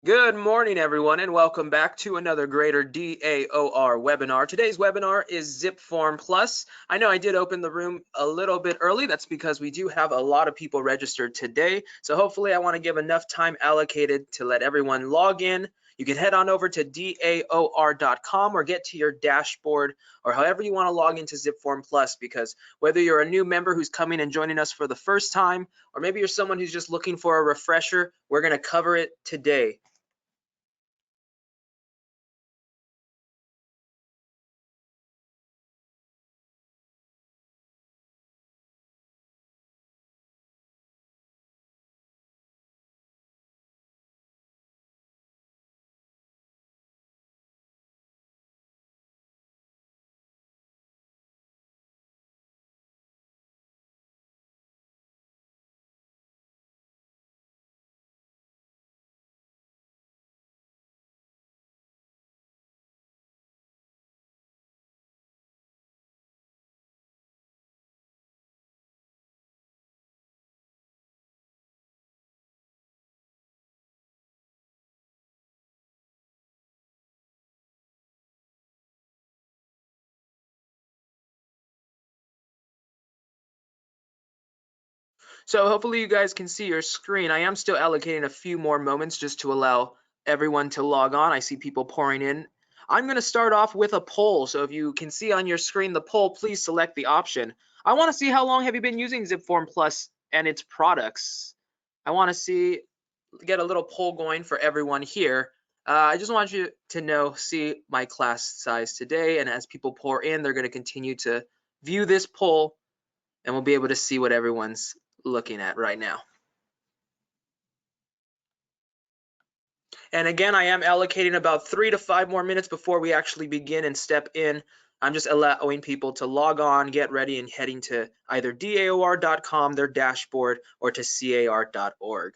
Good morning, everyone, and welcome back to another Greater DAOR webinar. Today's webinar is ZipForm Plus. I know I did open the room a little bit early. That's because we do have a lot of people registered today. So hopefully I want to give enough time allocated to let everyone log in. You can head on over to DAOR.com or get to your dashboard or however you want to log into ZipForm Plus, because whether you're a new member who's coming and joining us for the first time, or maybe you're someone who's just looking for a refresher, we're going to cover it today. So hopefully you guys can see your screen. I am still allocating a few more moments just to allow everyone to log on. I see people pouring in. I'm going to start off with a poll. So if you can see on your screen the poll, please select the option. I want to see how long have you been using ZipForm Plus and its products. I want to get a little poll going for everyone here. I just want you to see my class size today. And as people pour in, they're going to continue to view this poll, and we'll be able to see what everyone's looking at right now. And again, I am allocating about 3 to 5 more minutes before we actually begin and step in. I'm just allowing people to log on, get ready, and heading to either DAOR.com, their dashboard, or to CAR.org.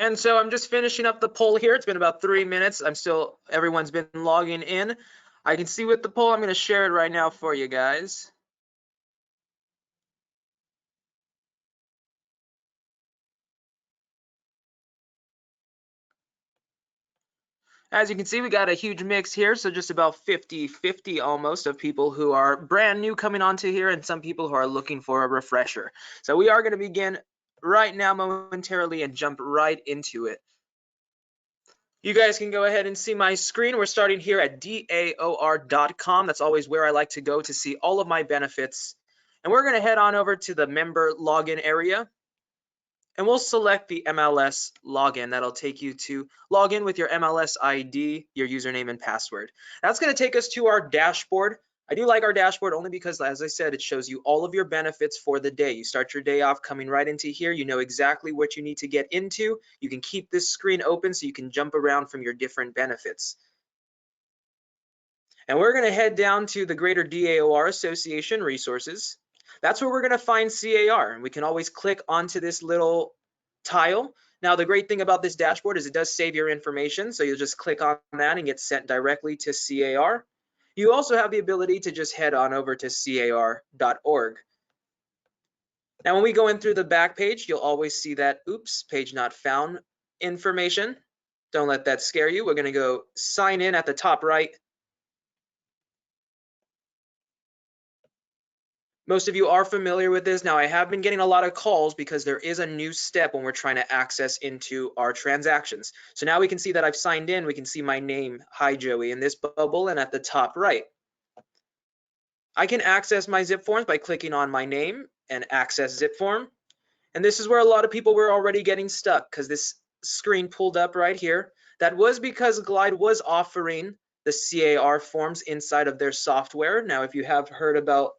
And so I'm just finishing up the poll here. It's been about 3 minutes. Everyone's been logging in. I can see with the poll. I'm going to share it right now for you guys. As you can see, we got a huge mix here, so just about 50-50 almost of people who are brand new coming onto here and some people who are looking for a refresher. So we are going to begin right now momentarily and jump right into it. You guys can go ahead and see my screen. We're starting here at DAOR.com. That's always where I like to go to see all of my benefits. And we're going to head on over to the member login area. And we'll select the MLS login. That'll take you to log in with your MLS ID, your username and password. That's going to take us to our dashboard. I do like our dashboard only because, as I said, it shows you all of your benefits for the day. You start your day off coming right into here. You know exactly what you need to get into. You can keep this screen open so you can jump around from your different benefits. And we're going to head down to the Greater DAOR Association resources. That's where we're going to find CAR, and we can always click onto this little tile. Now, the great thing about this dashboard is it does save your information, so you'll just click on that and get sent directly to CAR. You also have the ability to just head on over to car.org. Now, when we go in through the back page, you'll always see that, oops, page not found information. Don't let that scare you. We're going to go sign in at the top right. Most of you are familiar with this. Now, I have been getting a lot of calls because there is a new step when we're trying to access into our transactions. So now we can see that I've signed in. We can see my name, Hi Joey, in this bubble and at the top right. I can access my ZipForms by clicking on my name and access ZipForm. And this is where a lot of people were already getting stuck because this screen pulled up right here. That was because Glide was offering the CAR forms inside of their software. Now, if you have heard about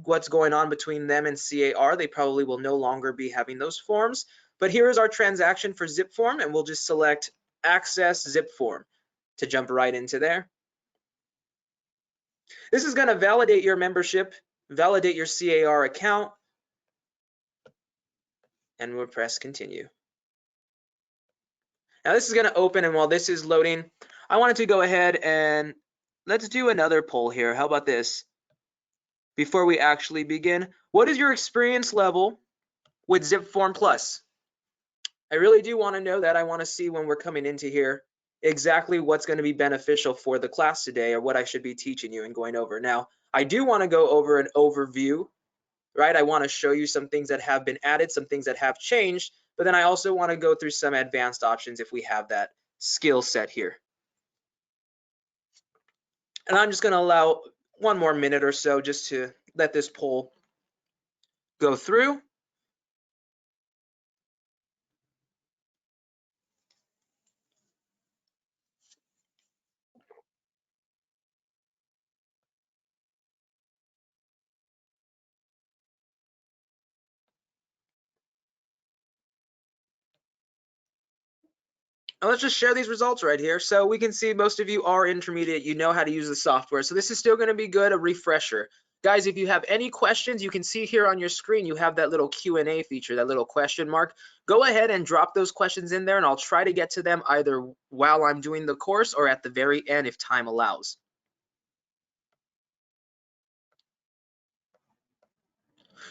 what's going on between them and CAR, they probably will no longer be having those forms. But here is our transaction for ZipForm, and we'll just select Access ZipForm to jump right into there. This is going to validate your membership, validate your CAR account, and we'll press continue. Now this is going to open, and while this is loading, I wanted to go ahead and let's do another poll here. How about this? Before we actually begin, what is your experience level with ZipForm Plus? I really do want to know that. I want to see when we're coming into here exactly what's going to be beneficial for the class today or what I should be teaching you and going over. Now, I do want to go over an overview, right? I want to show you some things that have been added, some things that have changed, but then I also want to go through some advanced options if we have that skill set here. And I'm just going to allow one more minute or so just to let this poll go through. And let's just share these results right here. So we can see most of you are intermediate. You know how to use the software. So this is still going to be good, a refresher. Guys, if you have any questions, you can see here on your screen, you have that little Q&A feature, that little question mark. Go ahead and drop those questions in there, and I'll try to get to them either while I'm doing the course or at the very end if time allows.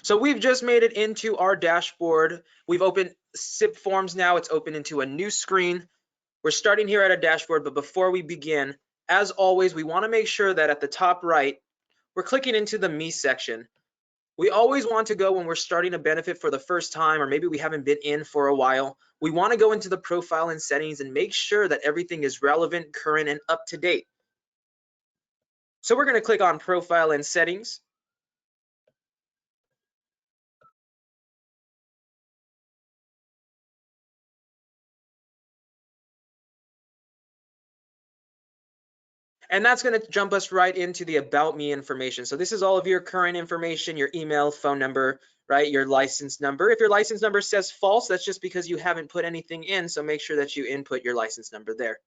So we've just made it into our dashboard. We've opened ZipForms now. It's open into a new screen. We're starting here at a dashboard, but before we begin, as always, we want to make sure that at the top right, we're clicking into the Me section. We always want to go when we're starting a benefit for the first time, or maybe we haven't been in for a while. We want to go into the profile and settings and make sure that everything is relevant, current, and up to date. So we're going to click on Profile and Settings. And that's going to jump us right into the About Me information. So this is all of your current information, your email, phone number, right? Your license number. If your license number says false, that's just because you haven't put anything in. So make sure that you input your license number there.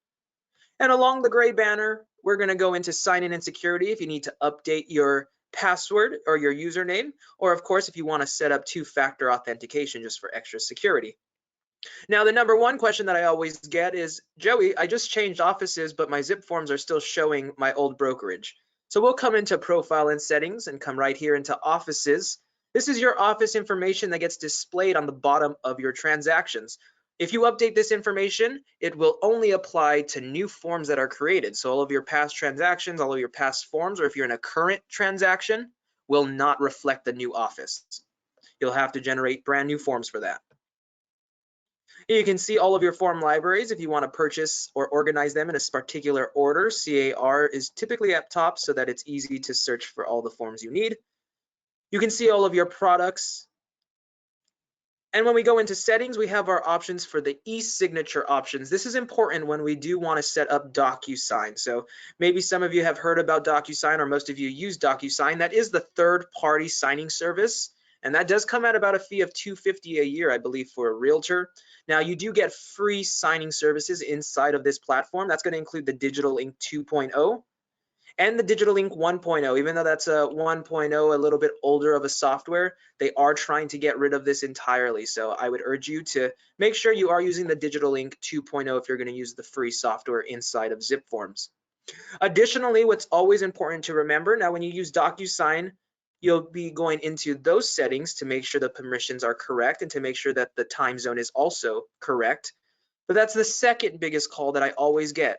And along the gray banner, we're going to go into sign in and security if you need to update your password or your username, or of course, if you want to set up two-factor authentication just for extra security. Now, the number one question that I always get is, Joey, I just changed offices, but my ZipForms are still showing my old brokerage. So we'll come into Profile and Settings and come right here into Offices. This is your office information that gets displayed on the bottom of your transactions. If you update this information, it will only apply to new forms that are created. So all of your past transactions, all of your past forms, or if you're in a current transaction, will not reflect the new office. You'll have to generate brand new forms for that. You can see all of your form libraries if you want to purchase or organize them in a particular order. CAR is typically up top so that it's easy to search for all the forms you need. You can see all of your products And when we go into settings, we have our options for the e-signature options. This is important when we do want to set up DocuSign. So maybe some of you have heard about DocuSign, or most of you use DocuSign. That is the third-party signing service, and that does come at about a fee of $250 a year, I believe, for a realtor. Now, you do get free signing services inside of this platform. That's going to include the Digital Ink 2.0 and the Digital Ink 1.0. Even though that's a 1.0, a little bit older of a software, they are trying to get rid of this entirely. So I would urge you to make sure you are using the Digital Ink 2.0 if you're going to use the free software inside of ZipForms. Additionally, what's always important to remember, now when you use DocuSign, you'll be going into those settings to make sure the permissions are correct and to make sure that the time zone is also correct. But that's the second biggest call that I always get.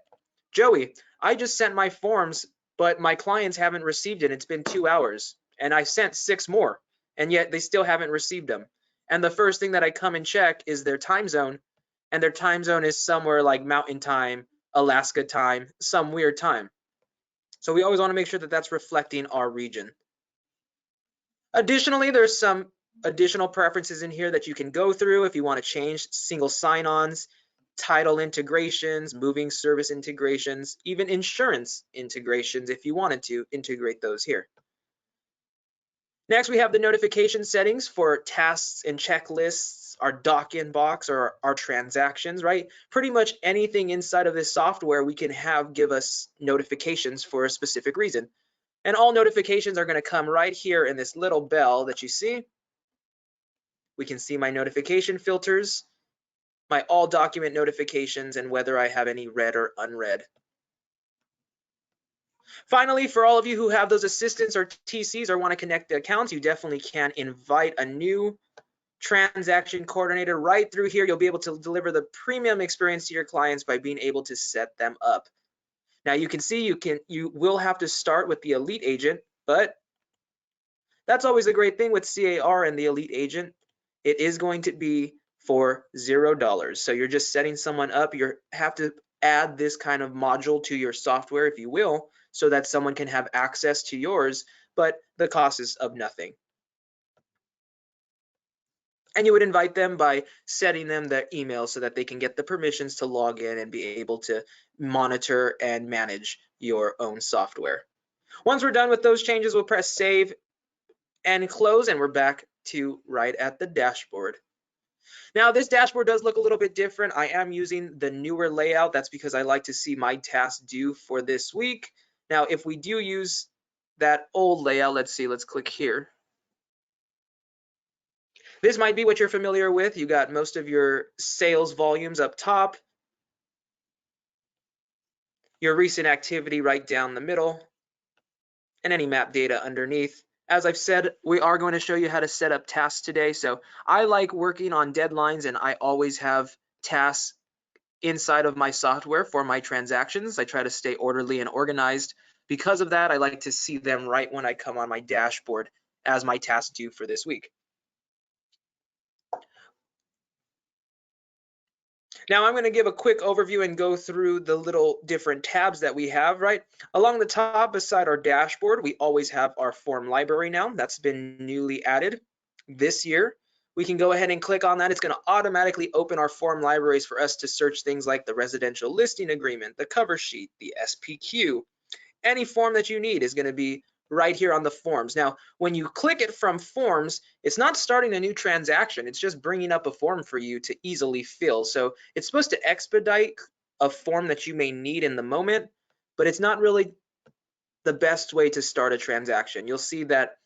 Joey, I just sent my forms, but my clients haven't received it. It's been 2 hours, and I sent 6 more, and yet they still haven't received them. And the first thing that I come and check is their time zone, and their time zone is somewhere like Mountain Time, Alaska time, some weird time. So we always want to make sure that that's reflecting our region. Additionally, there's some additional preferences in here that you can go through if you want to change single sign-ons, title integrations, moving service integrations, even insurance integrations if you wanted to integrate those here. Next, we have the notification settings for tasks and checklists, our doc inbox, or our transactions, right? Pretty much anything inside of this software we can have give us notifications for a specific reason. And all notifications are going to come right here in this little bell that you see. We can see my notification filters, my all document notifications, and whether I have any read or unread. Finally, for all of you who have those assistants or TCs or want to connect the accounts, you definitely can invite a new transaction coordinator right through here. You'll be able to deliver the premium experience to your clients by being able to set them up. Now you can see you will have to start with the elite agent, but that's always a great thing with CAR and the elite agent. It is going to be for $0. So you're just setting someone up. You have to add this kind of module to your software, if you will, so that someone can have access to yours, but the cost is of nothing. And you would invite them by setting them their email so that they can get the permissions to log in and be able to monitor and manage your own software. Once we're done with those changes, we'll press save and close, and we're back to right at the dashboard. Now, this dashboard does look a little bit different. I am using the newer layout. That's because I like to see my tasks due for this week. Now, if we do use that old layout, let's see, let's click here. This might be what you're familiar with. You got most of your sales volumes up top, your recent activity right down the middle, and any map data underneath. As I've said, we are going to show you how to set up tasks today. So I like working on deadlines, and I always have tasks inside of my software for my transactions. I try to stay orderly and organized. Because of that, I like to see them right when I come on my dashboard as my tasks due for this week. Now I'm going to give a quick overview and go through the little different tabs that we have, right? Along the top beside our dashboard, we always have our form library now. That's been newly added this year. We can go ahead and click on that. It's going to automatically open our form libraries for us to search things like the residential listing agreement, the cover sheet, the SPQ. Any form that you need is going to be right here on the forms. Now, when you click it from forms, it's not starting a new transaction. It's just bringing up a form for you to easily fill. So it's supposed to expedite a form that you may need in the moment, but it's not really the best way to start a transaction. You'll see that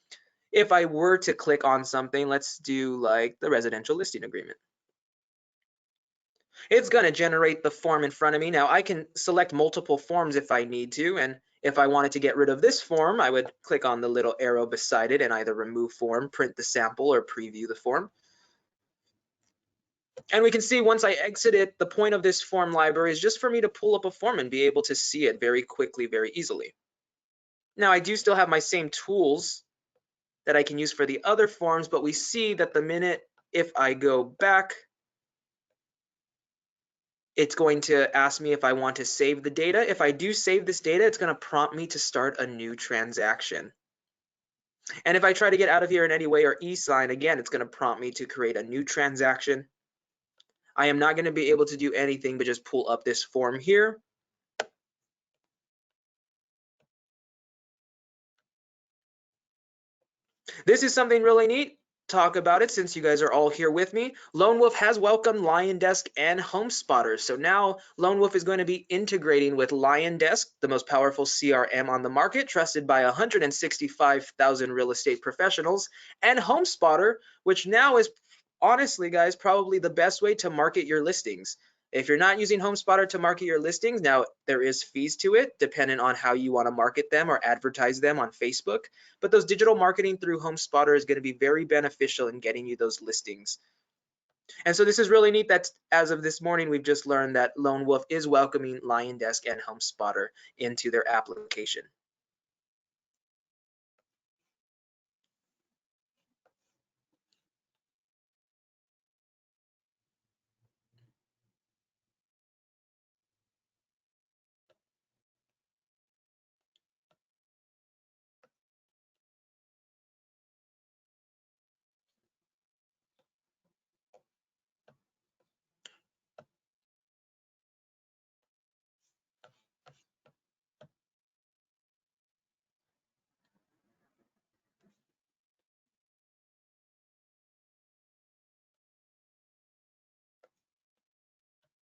if I were to click on something, let's do like the residential listing agreement. It's going to generate the form in front of me. Now I can select multiple forms if I need to, and if I wanted to get rid of this form, I would click on the little arrow beside it and either remove form, print the sample, or preview the form. And we can see once I exit it, the point of this form library is just for me to pull up a form and be able to see it very quickly, very easily. Now I do still have my same tools that I can use for the other forms, but we see that the minute if I go back, it's going to ask me if I want to save the data. If I do save this data, it's going to prompt me to start a new transaction. And if I try to get out of here in any way or e-sign, again, it's going to prompt me to create a new transaction. I am not going to be able to do anything but just pull up this form here. This is something really neat. Talk about it since you guys are all here with me. Lone Wolf has welcomed LionDesk and HomeSpotter. So now Lone Wolf is going to be integrating with LionDesk, the most powerful CRM on the market, trusted by 165,000 real estate professionals, and HomeSpotter, which now is honestly, guys, probably the best way to market your listings. If you're not using HomeSpotter to market your listings, now there is fees to it, depending on how you want to market them or advertise them on Facebook. But those digital marketing through HomeSpotter is going to be very beneficial in getting you those listings. And so this is really neat that as of this morning, we've just learned that Lone Wolf is welcoming LionDesk and HomeSpotter into their application.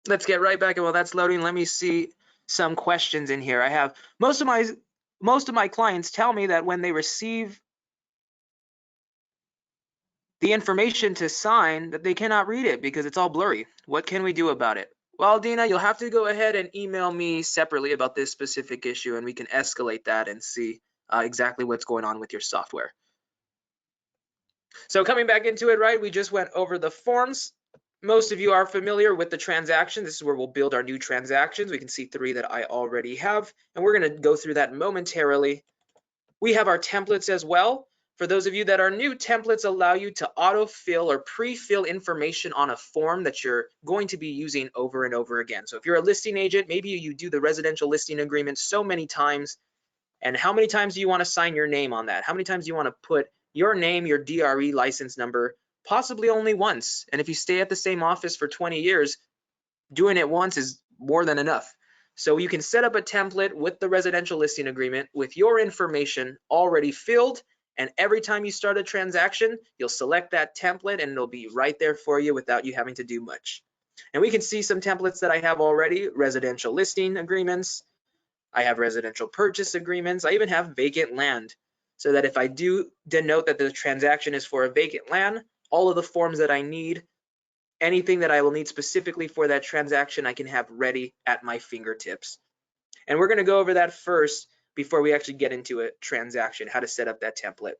Let's get right back. And while that's loading, let me see some questions in here. I have most of my clients tell me that when they receive the information to sign, that they cannot read it because it's all blurry. What can we do about it? Well, Dina, you'll have to go ahead and email me separately about this specific issue, and we can escalate that and see exactly what's going on with your software. So coming back into it, right, we just went over the forms. Most of you are familiar with the transaction. This is where we'll build our new transactions. We can see 3 that I already have, and we're going to go through that momentarily. We have our templates as well. For those of you that are new, templates allow you to autofill or pre-fill information on a form that you're going to be using over and over again. So if you're a listing agent, maybe you do the residential listing agreement so many times, and how many times do you want to sign your name on that? How many times do you want to put your name, your DRE license number? Possibly only once. And if you stay at the same office for 20 years, doing it once is more than enough. So you can set up a template with the residential listing agreement with your information already filled, and every time you start a transaction, you'll select that template and it'll be right there for you without you having to do much. And we can see some templates that I have already: residential listing agreements, I have residential purchase agreements, I even have vacant land, so that if I do denote that the transaction is for a vacant land, all of the forms that I need, anything that I will need specifically for that transaction, I can have ready at my fingertips. And we're going to go over that first before we actually get into a transaction, how to set up that template.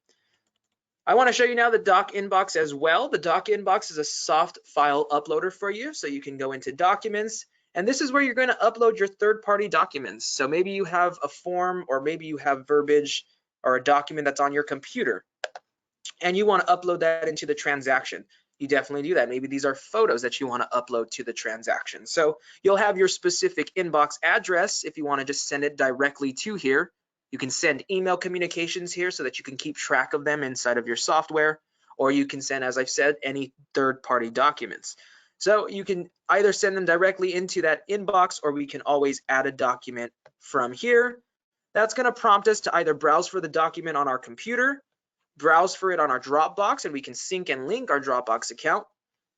I want to show you now the doc inbox as well. The doc inbox is a soft file uploader for you, so you can go into documents, and this is where you're going to upload your third-party documents. So maybe you have a form, or maybe you have verbiage or a document that's on your computer, and you want to upload that into the transaction. You definitely do that. Maybe these are photos that you want to upload to the transaction. So you'll have your specific inbox address if you want to just send it directly to here. You can send email communications here so that you can keep track of them inside of your software, or you can send, as I've said, any third-party documents. So you can either send them directly into that inbox, or we can always add a document from here. That's going to prompt us to either browse for the document on our computer, browse for it on our Dropbox, and we can sync and link our Dropbox account.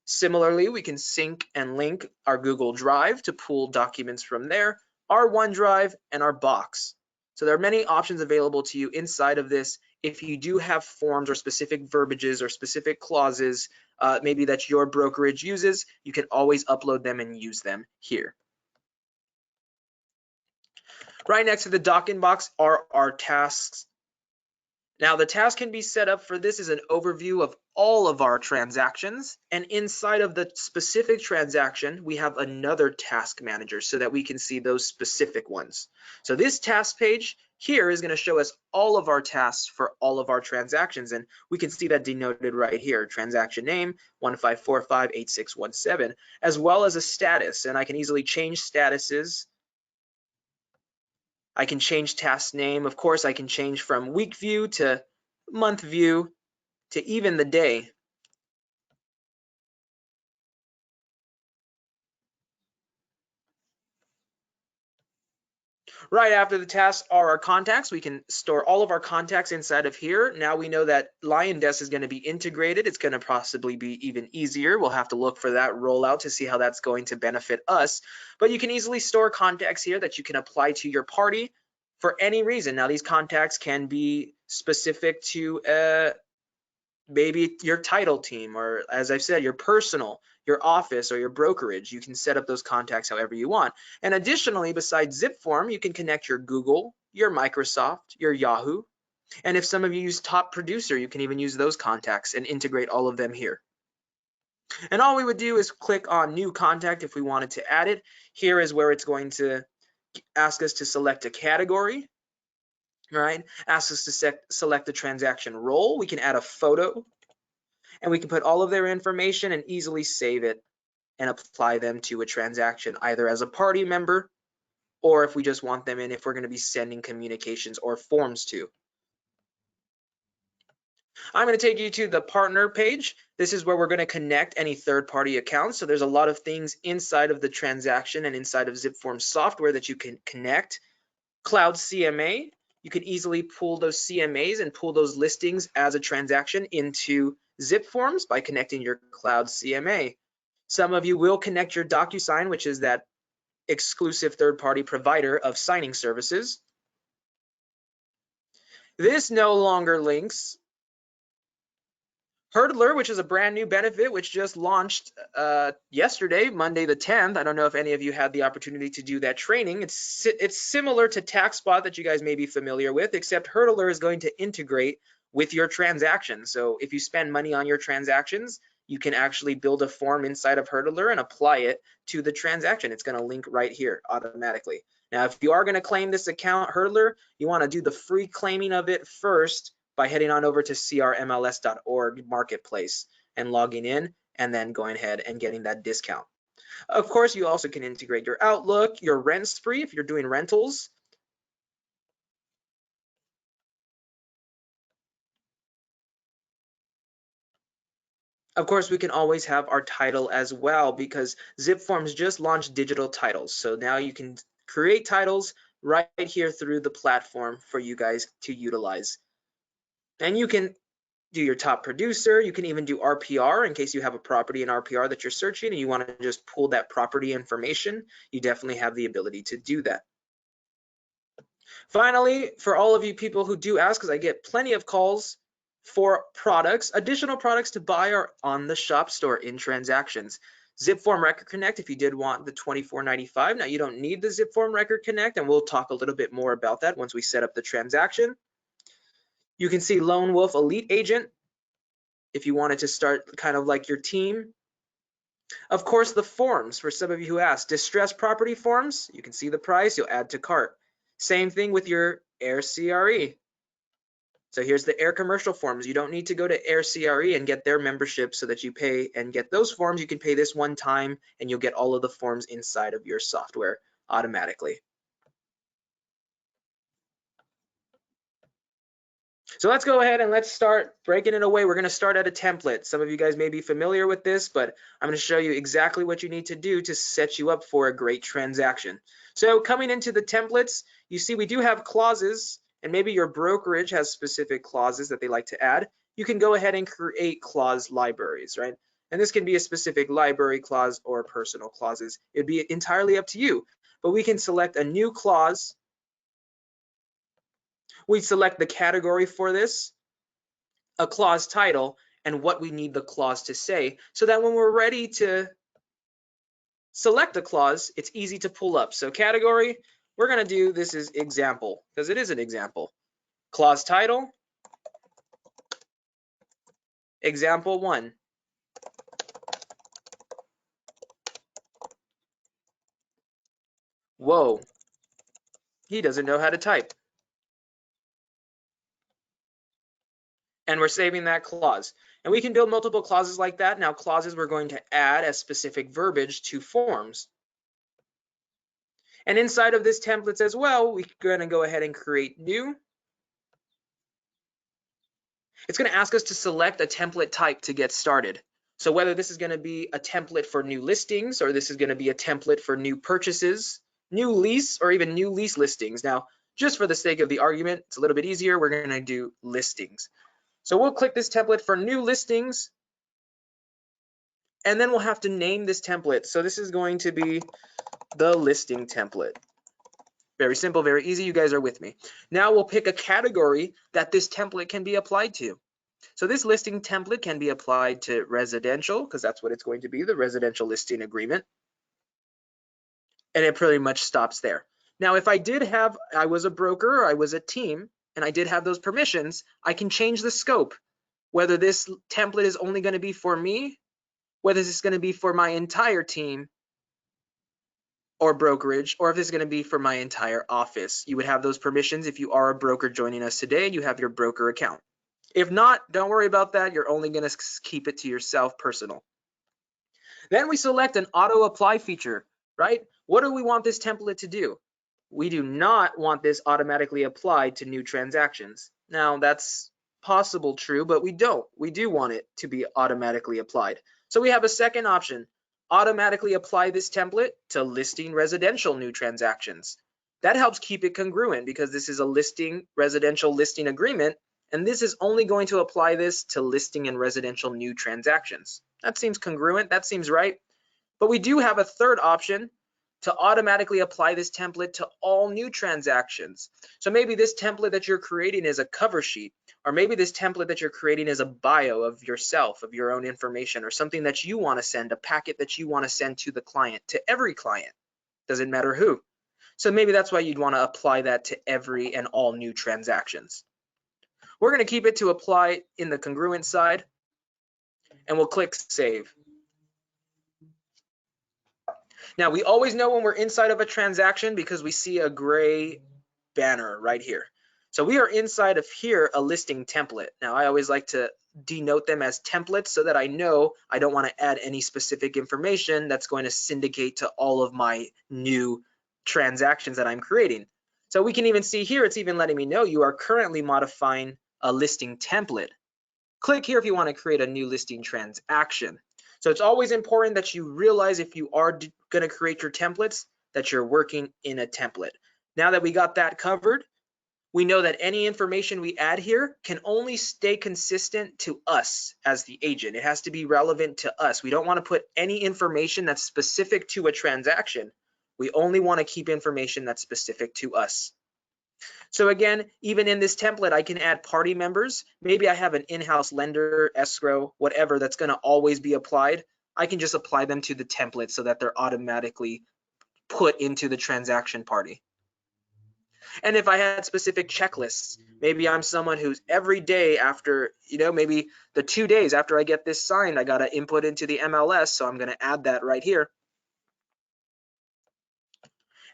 Similarly, we can sync and link our Google Drive to pull documents from there, our OneDrive, and our Box. So there are many options available to you inside of this. If you do have forms or specific verbiages or specific clauses, maybe that your brokerage uses, you can always upload them and use them here. Right next to the doc inbox are our tasks. Now the task can be set up for this is an overview of all of our transactions, and inside of the specific transaction we have another task manager so that we can see those specific ones. So this task page here is going to show us all of our tasks for all of our transactions, and we can see that denoted right here: transaction name 15458617, as well as a status. And I can easily change statuses. I can change task name. Of course, I can change from week view to month view to even the day. Right after the tasks are our contacts. We can store all of our contacts inside of here. Now we know that Lion Desk is going to be integrated. It's going to possibly be even easier. We'll have to look for that rollout to see how that's going to benefit us. But you can easily store contacts here that you can apply to your party for any reason. Now these contacts can be specific to maybe your title team, or as I've said, your personal, your office, or your brokerage. You can set up those contacts however you want. And additionally, besides ZipForm, you can connect your Google, your Microsoft, your Yahoo. And if some of you use Top Producer, you can even use those contacts and integrate all of them here. And all we would do is click on New Contact if we wanted to add it. Here is where it's going to ask us to select a category, right? Ask us to select the transaction role. We can add a photo, and we can put all of their information and easily save it and apply them to a transaction, either as a party member or if we just want them in, if we're going to be sending communications or forms to. I'm going to take you to the partner page. This is where we're going to connect any third-party accounts. So there's a lot of things inside of the transaction and inside of ZipForm software that you can connect. Cloud CMA, you can easily pull those CMAs and pull those listings as a transaction into ZipForms by connecting your Cloud CMA. Some of you will connect your DocuSign, which is that exclusive third-party provider of signing services. This no longer links Hurdler, which is a brand new benefit which just launched yesterday, Monday the 10th. I don't know if any of you had the opportunity to do that training. It's similar to TaxSpot that you guys may be familiar with, except Hurdler is going to integrate with your transactions. So if you spend money on your transactions, you can actually build a form inside of Hurdler and apply it to the transaction. It's going to link right here automatically. Now, if you are going to claim this account, Hurdler, you want to do the free claiming of it first by heading on over to crmls.org marketplace and logging in, and then going ahead and getting that discount. Of course, you also can integrate your Outlook, your rent spree if you're doing rentals. Of course, we can always have our title as well, because ZipForms just launched digital titles. So now you can create titles right here through the platform for you guys to utilize. And you can do your top producer. You can even do RPR in case you have a property in RPR that you're searching and you want to just pull that property information. You definitely have the ability to do that. Finally, for all of you people who do ask, because I get plenty of calls for products, additional products to buy are on the shop store in transactions. ZipForm Record Connect, if you did want the $24.95. Now you don't need the ZipForm Record Connect, and we'll talk a little bit more about that once we set up the transaction. You can see Lone Wolf Elite Agent if you wanted to start kind of like your team. Of course, the forms, for some of you who asked, distressed property forms, you can see the price, you'll add to cart. Same thing with your Air CRE. So here's the Air commercial forms. You don't need to go to Air CRE and get their membership so that you pay and get those forms. You can pay this one time and you'll get all of the forms inside of your software automatically. So let's go ahead and let's start breaking it away. We're going to start at a template. Some of you guys may be familiar with this, but I'm going to show you exactly what you need to do to set you up for a great transaction. So coming into the templates, you see we do have clauses, and maybe your brokerage has specific clauses that they like to add. You can go ahead and create clause libraries, right? And this can be a specific library clause or personal clauses. It'd be entirely up to you, but we can select a new clause. We select the category for this, a clause title, and what we need the clause to say, so that when we're ready to select a clause, it's easy to pull up. So category, we're going to do, this is example, because it is an example. Clause title, example 1. Whoa, he doesn't know how to type. And we're saving that clause. And we can build multiple clauses like that. Now clauses we're going to add as specific verbiage to forms. And inside of this templates as well, we're going to go ahead and create new. It's going to ask us to select a template type to get started. So whether this is going to be a template for new listings, or this is going to be a template for new purchases, new lease, or even new lease listings. Now, just for the sake of the argument, it's a little bit easier. We're going to do listings. So we'll click this template for new listings, and then we'll have to name this template. So this is going to be the listing template. Very simple, very easy. You guys are with me. Now we'll pick a category that this template can be applied to. So this listing template can be applied to residential, because that's what it's going to be, the residential listing agreement. And it pretty much stops there. Now, if I was a broker, or I was a team, and I did have those permissions, I can change the scope, whether this template is only going to be for me, whether this is going to be for my entire team or brokerage, or if this is going to be for my entire office. You would have those permissions if you are a broker joining us today and you have your broker account. If not, don't worry about that. You're only going to keep it to yourself personal. Then we select an auto apply feature, right? What do we want this template to do? We do not want this automatically applied to new transactions. Now that's possible true, but we don't. We do want it to be automatically applied. So we have a second option, automatically apply this template to listing residential new transactions. That helps keep it congruent because this is a residential listing agreement, and this is only going to apply this to listing and residential new transactions. That seems congruent, that seems right. But we do have a third option to automatically apply this template to all new transactions. So maybe this template that you're creating is a cover sheet, or maybe this template that you're creating is a bio of yourself, of your own information, or something that you want to send, a packet that you want to send to the client, to every client, doesn't matter who. So maybe that's why you'd want to apply that to every and all new transactions. We're going to keep it to apply in the congruent side, and we'll click save. Now, we always know when we're inside of a transaction because we see a gray banner right here. So we are inside of here, a listing template. Now, I always like to denote them as templates so that I know I don't want to add any specific information that's going to syndicate to all of my new transactions that I'm creating. So we can even see here, it's even letting me know you are currently modifying a listing template. Click here if you want to create a new listing transaction. So it's always important that you realize if you are going to create your templates that you're working in a template. Now that we got that covered, we know that any information we add here can only stay consistent to us as the agent. It has to be relevant to us. We don't want to put any information that's specific to a transaction. We only want to keep information that's specific to us. So again, even in this template, I can add party members. Maybe I have an in-house lender, escrow, whatever that's going to always be applied. I can just apply them to the template so that they're automatically put into the transaction party. And if I had specific checklists, maybe I'm someone who's every day after, maybe the 2 days after I get this signed, I got to input into the MLS. So I'm going to add that right here.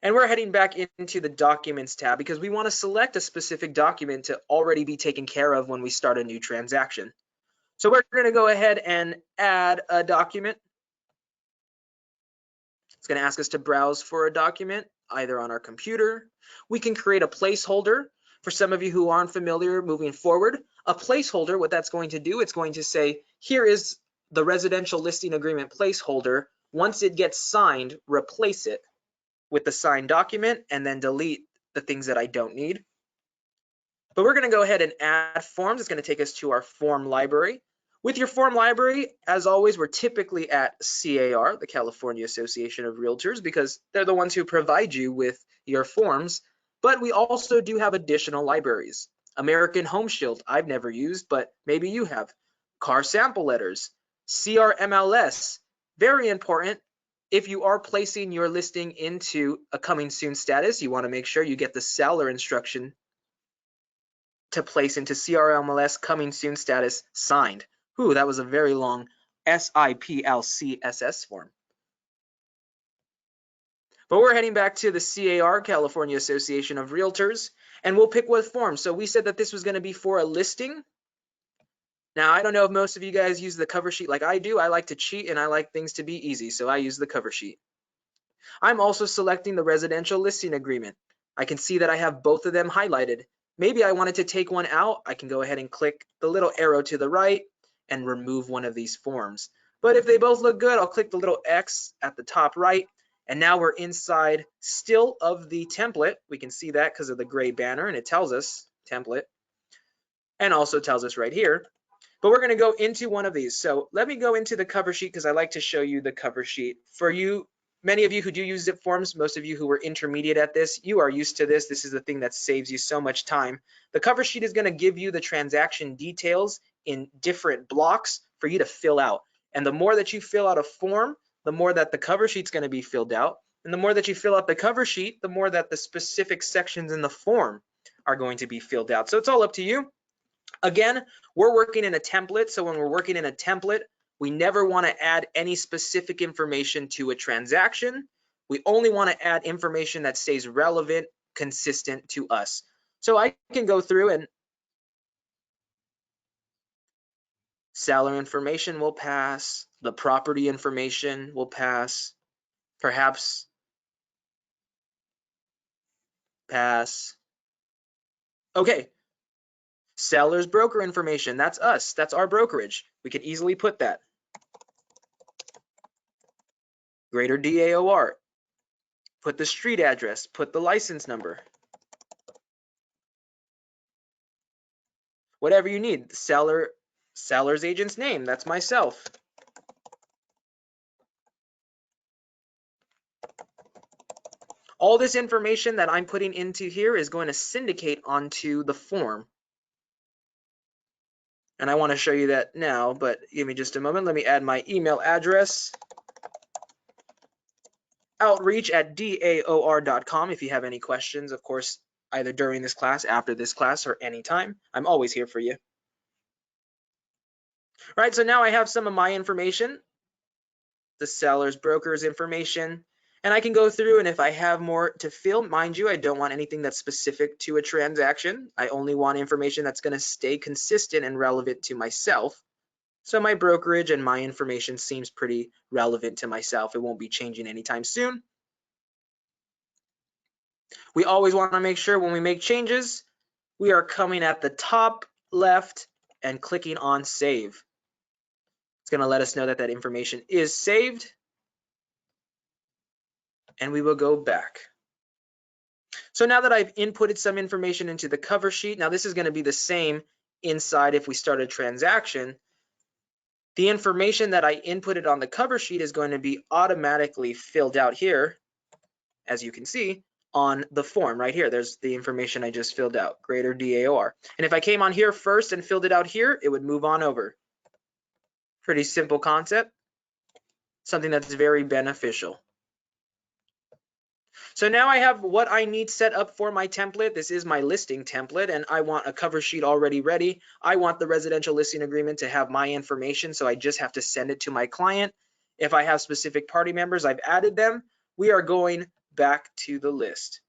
And we're heading back into the Documents tab because we want to select a specific document to already be taken care of when we start a new transaction. So we're going to go ahead and add a document. It's going to ask us to browse for a document, either on our computer. We can create a placeholder. For some of you who aren't familiar moving forward, a placeholder, what that's going to do, it's going to say, here is the residential listing agreement placeholder. Once it gets signed, replace it with the signed document and then delete the things that I don't need. But we're going to go ahead and add forms. It's going to take us to our form library. With your form library, as always, we're typically at CAR, the California Association of Realtors, because they're the ones who provide you with your forms. But we also do have additional libraries. American Home Shield, I've never used, but maybe you have. Car sample letters, CRMLS, very important. If you are placing your listing into a coming soon status, you want to make sure you get the seller instruction to place into CRMLS coming soon status signed. Ooh, that was a very long SIPLCSS form. But we're heading back to the CAR, California Association of Realtors, and we'll pick what form. So we said that this was going to be for a listing. Now, I don't know if most of you guys use the cover sheet like I do. I like to cheat and I like things to be easy, so I use the cover sheet. I'm also selecting the residential listing agreement. I can see that I have both of them highlighted. Maybe I wanted to take one out. I can go ahead and click the little arrow to the right and remove one of these forms. But if they both look good, I'll click the little X at the top right. And now we're inside still of the template. We can see that because of the gray banner, and it tells us template, and also tells us right here. But we're going to go into one of these. So let me go into the cover sheet because I like to show you the cover sheet. For you, many of you who do use ZipForms, most of you who were intermediate at this, you are used to this. This is the thing that saves you so much time. The cover sheet is going to give you the transaction details in different blocks for you to fill out. And the more that you fill out a form, the more that the cover sheet's going to be filled out. And the more that you fill out the cover sheet, the more that the specific sections in the form are going to be filled out. So it's all up to you. Again, we're working in a template, so when we're working in a template, we never want to add any specific information to a transaction. We only want to add information that stays relevant, consistent to us. So I can go through and seller information will pass, the property information will pass, perhaps pass. Okay. Seller's broker information, that's us, that's our brokerage. We can easily put that. Greater DAOR, put the street address, put the license number. Whatever you need, seller's agent's name, that's myself. All this information that I'm putting into here is going to syndicate onto the form. And I want to show you that now, but give me just a moment. Let me add my email address. outreach@daor.com if you have any questions, of course, either during this class, after this class, or anytime. I'm always here for you. All right, so now I have some of my information, the seller's broker's information, and I can go through, and if I have more to fill, mind you, I don't want anything that's specific to a transaction. I only want information that's going to stay consistent and relevant to myself. So my brokerage and my information seems pretty relevant to myself. It won't be changing anytime soon. We always want to make sure when we make changes, we are coming at the top left and clicking on save. It's going to let us know that that information is saved. And we will go back. So now that I've inputted some information into the cover sheet, now this is going to be the same inside if we start a transaction. The information that I inputted on the cover sheet is going to be automatically filled out here, as you can see, on the form right here. There's the information I just filled out, greater DAOR. And if I came on here first and filled it out here, it would move on over. Pretty simple concept, something that's very beneficial. So now I have what I need set up for my template. This is my listing template, and I want a cover sheet already ready. I want the residential listing agreement to have my information, so I just have to send it to my client. If I have specific party members, I've added them. We are going back to the list.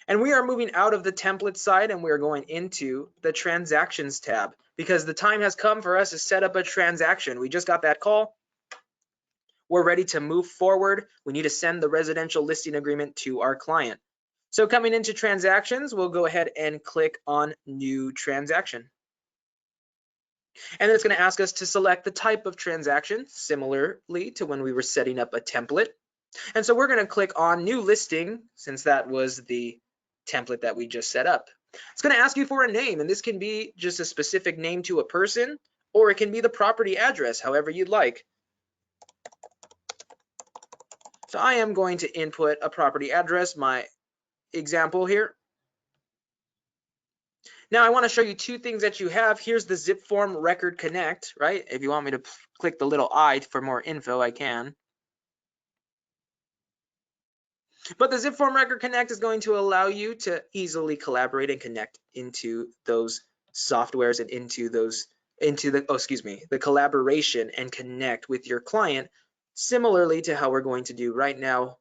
And we are moving out of the template side, and we are going into the transactions tab, because the time has come for us to set up a transaction. We just got that call. We're ready to move forward. We need to send the residential listing agreement to our client. So coming into transactions, we'll go ahead and click on new transaction. And then it's going to ask us to select the type of transaction, similarly to when we were setting up a template. And so we're going to click on new listing, since that was the template that we just set up. It's going to ask you for a name, and this can be just a specific name to a person, or it can be the property address, however you'd like. So I am going to input a property address, my example here. Now I want to show you two things that you have. Here's the ZipForm Record Connect, right? If you want me to click the little I for more info, I can. But the ZipForm Record Connect is going to allow you to easily collaborate and connect into those softwares and into the collaboration and connect with your client, similarly to how we're going to do right now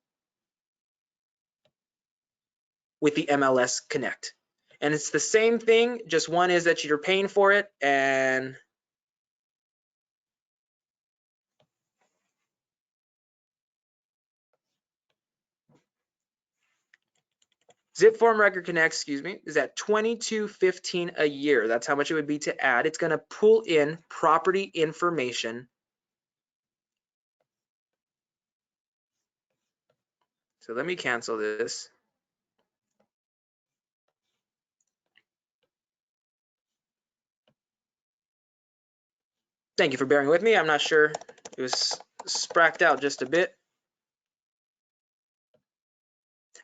with the MLS Connect. And it's the same thing, just one is that you're paying for it, and ZipForm Record Connect, is at $22.15 a year. That's how much it would be to add. It's going to pull in property information. So let me cancel this. Thank you for bearing with me. I'm not sure. It was spracked out just a bit.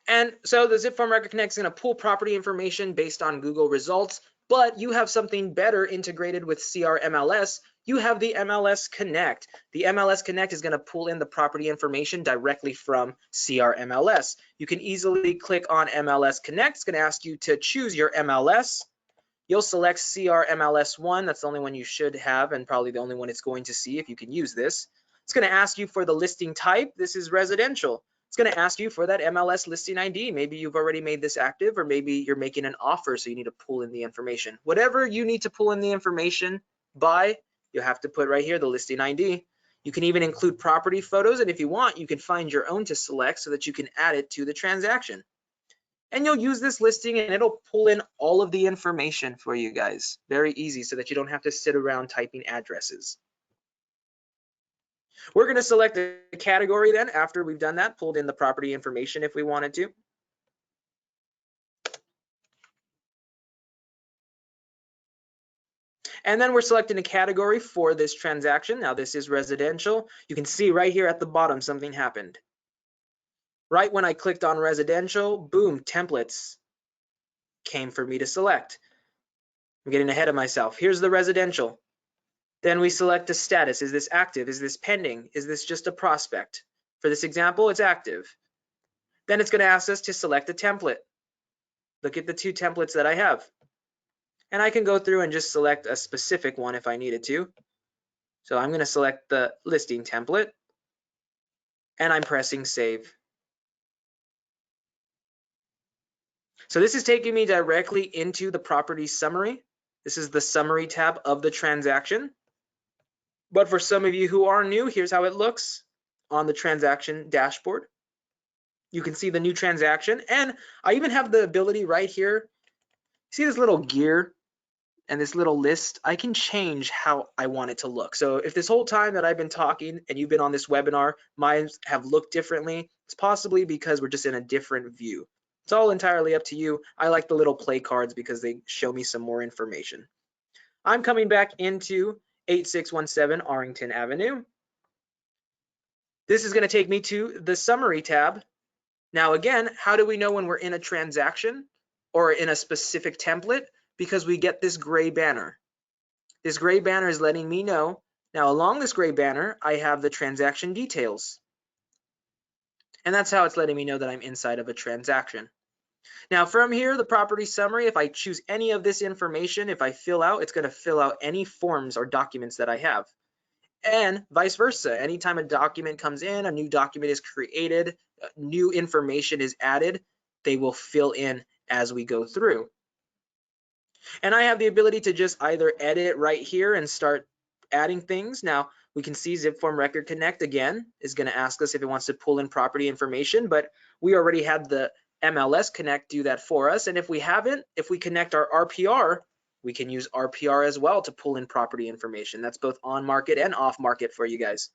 And so the ZipForm Record Connect is going to pull property information based on Google results, but you have something better integrated with CRMLS. You have the MLS Connect. The MLS Connect is going to pull in the property information directly from CRMLS. You can easily click on MLS Connect. It's going to ask you to choose your MLS. You'll select CRMLS1. That's the only one you should have and probably the only one it's going to see if you can use this. It's going to ask you for the listing type. This is residential. It's going to ask you for that MLS listing ID. Maybe you've already made this active, or maybe you're making an offer, so you need to pull in the information. Whatever you need to pull in the information by, you have to put right here the listing ID. You can even include property photos, and if you want, you can find your own to select so that you can add it to the transaction. And you'll use this listing and it'll pull in all of the information for you guys. Very easy, so that you don't have to sit around typing addresses. We're going to select a category then after we've done that, pulled in the property information if we wanted to. And then we're selecting a category for this transaction. Now this is residential. You can see right here at the bottom something happened. Right when I clicked on residential, boom, templates came for me to select. I'm getting ahead of myself. Here's the residential. Then we select the status. Is this active? Is this pending? Is this just a prospect? For this example, it's active. Then it's going to ask us to select a template. Look at the two templates that I have. And I can go through and just select a specific one if I needed to. So I'm going to select the listing template. And I'm pressing save. So this is taking me directly into the property summary. This is the summary tab of the transaction. But for some of you who are new, here's how it looks on the transaction dashboard. You can see the new transaction, and I even have the ability right here. See this little gear and this little list? I can change how I want it to look. So if this whole time that I've been talking and you've been on this webinar, mine have looked differently, it's possibly because we're just in a different view. It's all entirely up to you. I like the little play cards because they show me some more information. I'm coming back into 8617 Arlington Avenue. This is going to take me to the summary tab. Now again, how do we know when we're in a transaction or in a specific template? Because we get this gray banner. This gray banner is letting me know. Now along this gray banner, I have the transaction details. And that's how it's letting me know that I'm inside of a transaction. Now from here, the property summary, if I choose any of this information, if I fill out, it's going to fill out any forms or documents that I have. And vice versa. Anytime a document comes in, a new document is created, new information is added, they will fill in as we go through. And I have the ability to just either edit right here and start adding things. Now we can see ZipForm Record Connect again is going to ask us if it wants to pull in property information, but we already had the MLS Connect do that for us. And if we haven't, if we connect our RPR, we can use RPR as well to pull in property information. That's both on market and off market for you guys.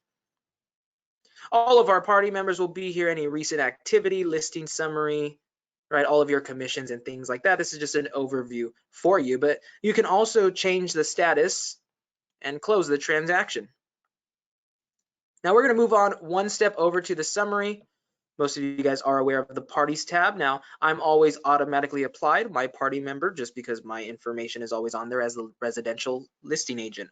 All of our party members will be here, any recent activity, listing summary, right? All of your commissions and things like that. This is just an overview for you, but you can also change the status and close the transaction. Now we're going to move on one step over to the summary. Most of you guys are aware of the parties tab. Now I'm always automatically applied my party member just because my information is always on there as the residential listing agent.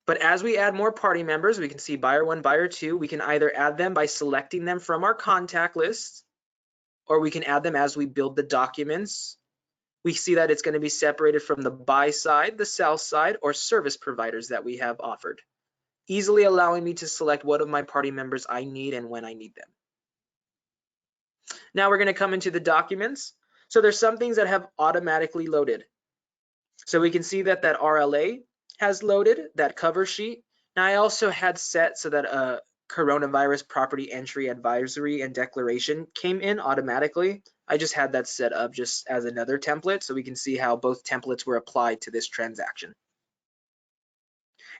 But as we add more party members, we can see buyer 1, buyer 2. We can either add them by selecting them from our contact list, or we can add them as we build the documents. We see that it's going to be separated from the buy side, the sell side, or service providers that we have offered, easily allowing me to select what of my party members I need and when I need them. Now we're going to come into the documents. So there's some things that have automatically loaded. So we can see that that RLA has loaded, that cover sheet. Now I also had set so that coronavirus property entry advisory and declaration came in automatically. I just had that set up just as another template so we can see how both templates were applied to this transaction.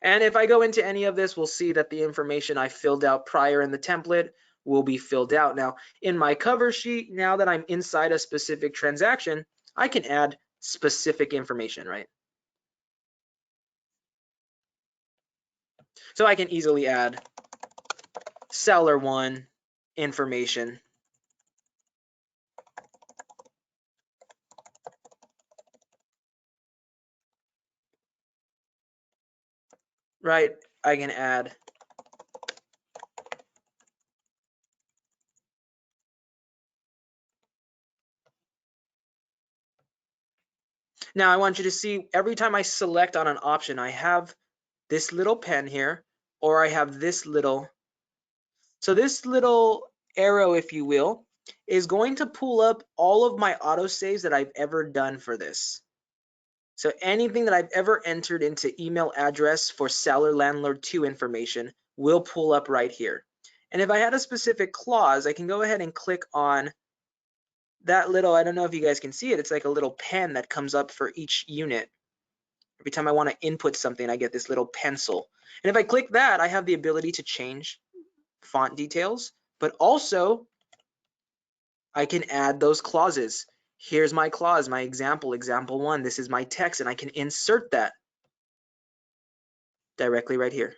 And if I go into any of this, we'll see that the information I filled out prior in the template will be filled out. Now, in my cover sheet, now that I'm inside a specific transaction, I can add specific information, right? So I can easily add seller 1 information. Right? I can add now I want you to see every time I select on an option, I have this little pen here, or I have this little. So this little arrow, if you will, is going to pull up all of my autosaves that I've ever done for this. So anything that I've ever entered into email address for seller landlord 2 information will pull up right here. And if I had a specific clause, I can go ahead and click on that little, I don't know if you guys can see it, it's like a little pen that comes up for each unit. Every time I want to input something, I get this little pencil. And if I click that, I have the ability to change font details, but also I can add those clauses. Here's my clause, my example 1. This is my text, and I can insert that directly right here.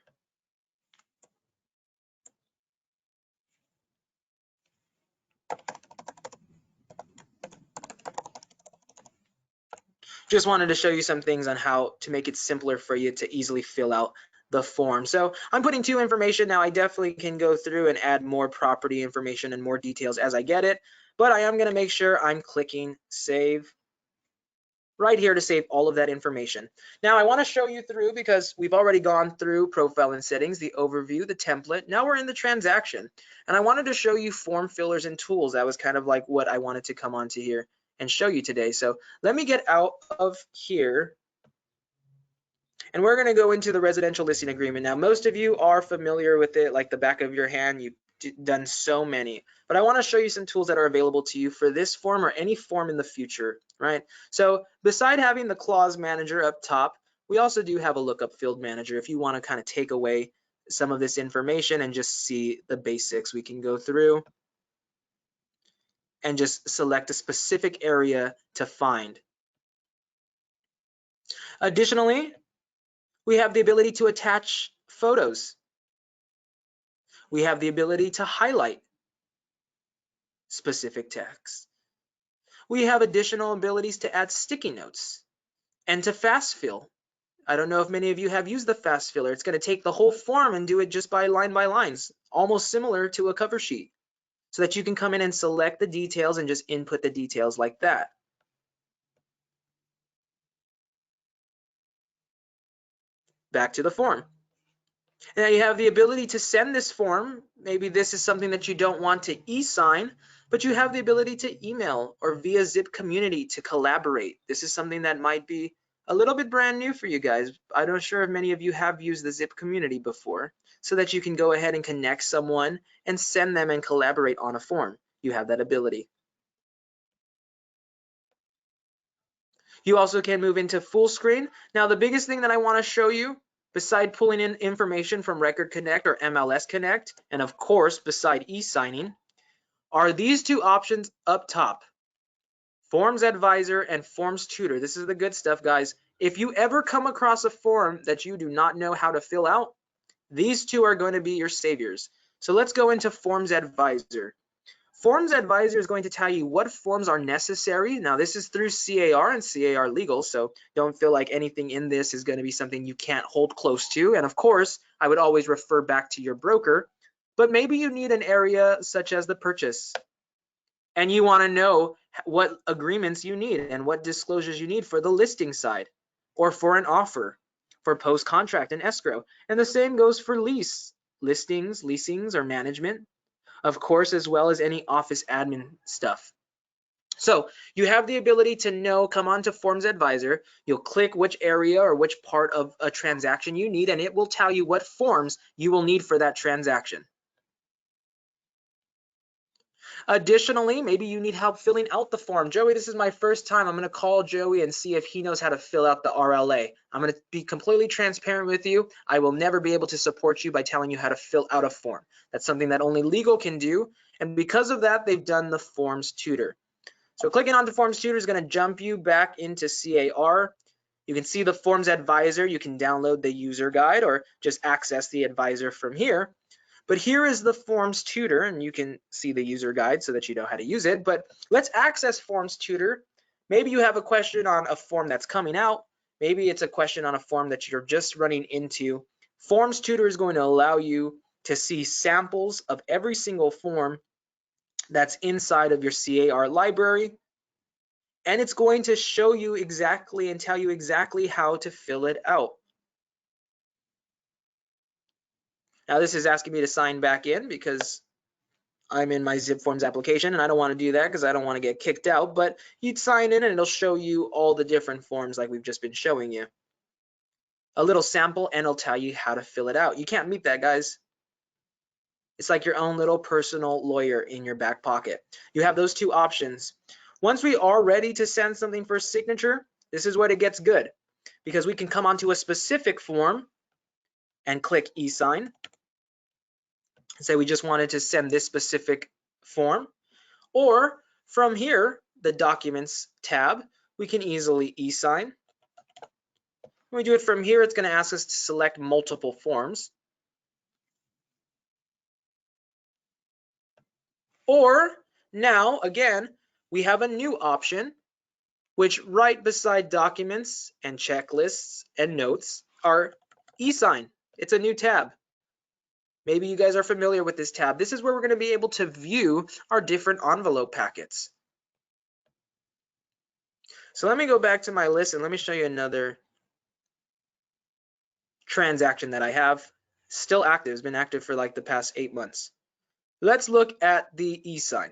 Just wanted to show you some things on how to make it simpler for you to easily fill out the form. So I'm putting 2 information now. I definitely can go through and add more property information and more details as I get it, but I am going to make sure I'm clicking save right here to save all of that information. Now I want to show you through, because we've already gone through profile and settings, the overview, the template. Now we're in the transaction, and I wanted to show you form fillers and tools. That was kind of like what I wanted to come onto here and show you today. So let me get out of here, and we're going to go into the residential listing agreement. Now, most of you are familiar with it like the back of your hand. You've done so many, but I want to show you some tools that are available to you for this form or any form in the future, right? So beside having the clause manager up top, we also do have a lookup field manager. If you want to kind of take away some of this information and just see the basics, we can go through and just select a specific area to find. Additionally, we have the ability to attach photos. We have the ability to highlight specific text. We have additional abilities to add sticky notes and to fast fill. I don't know if many of you have used the fast filler. It's going to take the whole form and do it just by lines, almost similar to a cover sheet, so that you can come in and select the details and just input the details like that. Back to the form. Now you have the ability to send this form. Maybe this is something that you don't want to e-sign, but you have the ability to email or via Zip Community to collaborate. This is something that might be a little bit brand new for you guys. I'm not sure if many of you have used the Zip Community before, so that you can go ahead and connect someone and send them and collaborate on a form. You have that ability. You also can move into full screen. Now, the biggest thing that I want to show you, beside pulling in information from Record Connect or MLS Connect, and of course, beside e-signing, are these 2 options up top. Forms Advisor and Forms Tutor. This is the good stuff, guys. If you ever come across a form that you do not know how to fill out, these 2 are going to be your saviors. So let's go into Forms Advisor. Forms Advisor is going to tell you what forms are necessary. Now, this is through CAR and CAR Legal, so don't feel like anything in this is going to be something you can't hold close to. And of course, I would always refer back to your broker, but maybe you need an area such as the purchase, and you want to know what agreements you need and what disclosures you need for the listing side, or for an offer, for post-contract and escrow. And the same goes for lease, listings, leasings, or management, of course, as well as any office admin stuff. So you have the ability to know, come on to Forms Advisor, you'll click which area or which part of a transaction you need, and it will tell you what forms you will need for that transaction. Additionally, maybe you need help filling out the form. Joey, this is my first time. I'm going to call Joey and see if he knows how to fill out the RLA. I'm going to be completely transparent with you. I will never be able to support you by telling you how to fill out a form. That's something that only legal can do. And because of that, they've done the Forms Tutor. So clicking on the Forms Tutor is going to jump you back into CAR. You can see the Forms Advisor. You can download the user guide or just access the advisor from here. But here is the Forms Tutor, and you can see the user guide so that you know how to use it. But let's access Forms Tutor. Maybe you have a question on a form that's coming out. Maybe it's a question on a form that you're just running into. Forms Tutor is going to allow you to see samples of every single form that's inside of your CAR library. And it's going to show you exactly and tell you exactly how to fill it out. Now this is asking me to sign back in because I'm in my ZipForms application and I don't want to do that because I don't want to get kicked out, but you'd sign in and it'll show you all the different forms like we've just been showing you. A little sample and it'll tell you how to fill it out. You can't beat that, guys. It's like your own little personal lawyer in your back pocket. You have those two options. Once we are ready to send something for signature, this is when it gets good because we can come onto a specific form and click e-sign. Say we just wanted to send this specific form, or from here, the Documents tab, we can easily e-sign. When we do it from here, it's going to ask us to select multiple forms. Or now, again, we have a new option, which right beside Documents and Checklists and Notes are e-sign. It's a new tab. Maybe you guys are familiar with this tab. This is where we're going to be able to view our different envelope packets. So let me go back to my list and let me show you another transaction that I have. Still active. It's been active for like the past 8 months. Let's look at the e-sign.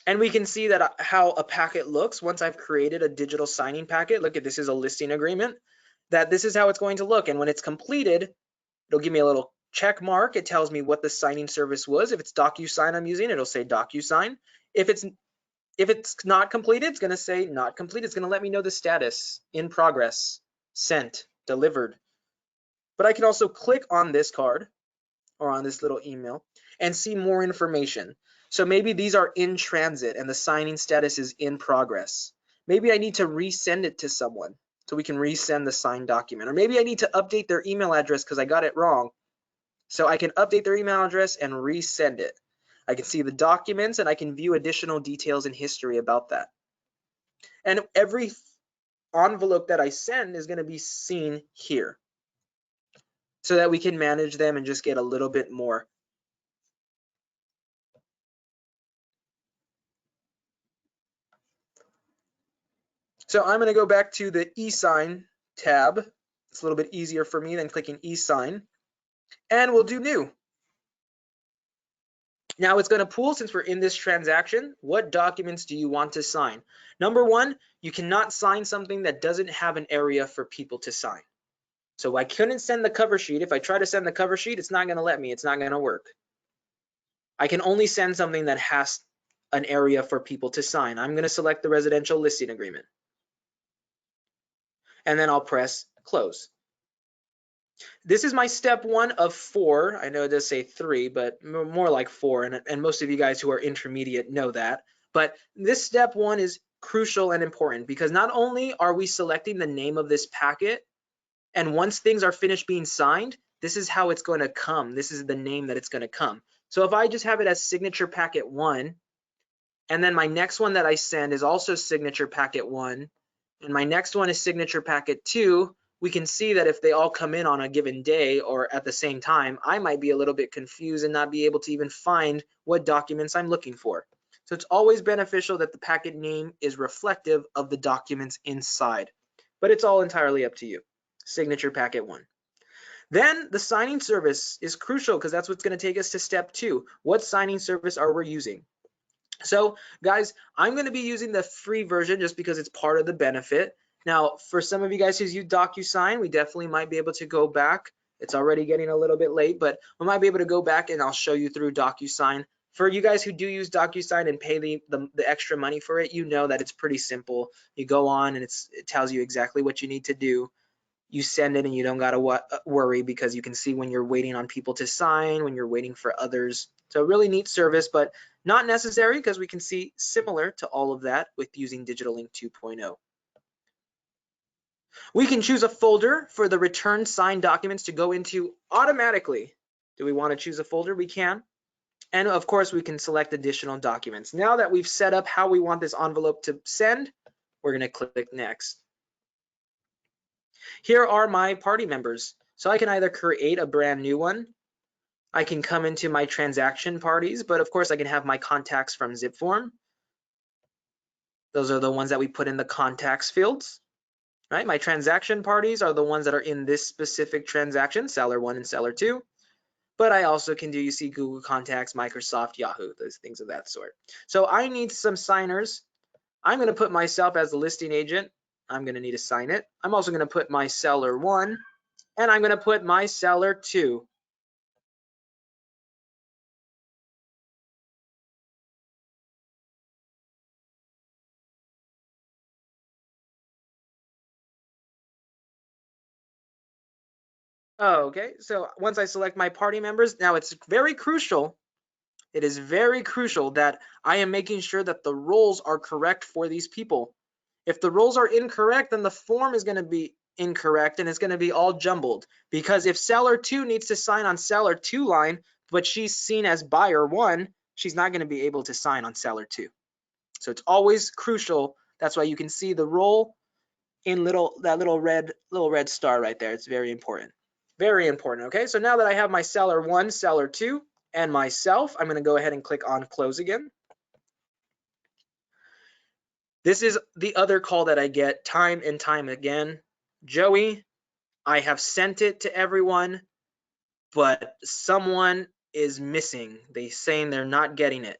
And we can see that how a packet looks once I've created a digital signing packet. Look at this is a listing agreement. That this is how it's going to look. And when it's completed, it'll give me a little check mark. It tells me what the signing service was. If it's DocuSign I'm using, it'll say DocuSign. If it's not completed, it's going to say not complete. It's going to let me know the status, in progress, sent, delivered. But I can also click on this card or on this little email and see more information. So maybe these are in transit and the signing status is in progress. Maybe I need to resend it to someone so we can resend the signed document. Or maybe I need to update their email address because I got it wrong. So I can update their email address and resend it. I can see the documents and I can view additional details and history about that. And every envelope that I send is going to be seen here so that we can manage them and just get a little bit more. So I'm going to go back to the e-sign tab. It's a little bit easier for me than clicking e-sign. And we'll do new. Now it's going to pull, since we're in this transaction, what documents do you want to sign? Number one, you cannot sign something that doesn't have an area for people to sign. So I couldn't send the cover sheet. If I try to send the cover sheet, it's not going to let me. It's not going to work. I can only send something that has an area for people to sign. I'm going to select the residential listing agreement. And then I'll press close. This is my step 1 of 4. I know it does say 3, but more like 4. And most of you guys who are intermediate know that. But this step 1 is crucial and important because not only are we selecting the name of this packet, and once things are finished being signed, this is how it's going to come. This is the name that it's going to come. So if I just have it as signature packet 1, and then my next one that I send is also signature packet 1, and my next one is signature packet 2, we can see that if they all come in on a given day or at the same time, I might be a little bit confused and not be able to even find what documents I'm looking for. So it's always beneficial that the packet name is reflective of the documents inside, but it's all entirely up to you. Signature packet 1. Then the signing service is crucial because that's what's going to take us to step 2. What signing service are we using? So guys, I'm going to be using the free version just because it's part of the benefit. Now, for some of you guys who use DocuSign, we definitely might be able to go back It's already getting a little bit late, but we might be able to go back and I'll show you through DocuSign. For you guys who do use DocuSign and pay the extra money for it, you know that it's pretty simple. You go on and it tells you exactly what you need to do. You send it and you don't got to worry because you can see when you're waiting on people to sign, when you're waiting for others. So really neat service, but not necessary because we can see similar to all of that with using Digital Link 2.0. We can choose a folder for the return signed documents to go into automatically. Do we want to choose a folder? We can. And of course, we can select additional documents. Now that we've set up how we want this envelope to send, we're going to click next. Here are my party members. So I can either create a brand new one. I can come into my transaction parties, but of course I can have my contacts from ZipForm. Those are the ones that we put in the contacts fields, right? My transaction parties are the ones that are in this specific transaction, seller 1 and seller 2. But I also can do, you see, Google Contacts, Microsoft, Yahoo, those things of that sort. So I need some signers. I'm going to put myself as the listing agent. I'm going to need to sign it. I'm also going to put my seller 1, and I'm going to put my seller 2. Okay, so once I select my party members, now it's very crucial. It is very crucial that I am making sure that the roles are correct for these people. If the roles are incorrect, then the form is going to be incorrect and it's going to be all jumbled. Because if seller 2 needs to sign on seller 2 line, but she's seen as buyer 1, she's not going to be able to sign on seller 2. So it's always crucial. That's why you can see the role in that little red star right there. It's very important. Very important. Okay, so now that I have my seller 1, seller 2, and myself, I'm going to go ahead and click on close again. This is the other call that I get time and time again. Joey, I have sent it to everyone, but someone is missing. They're saying they're not getting it.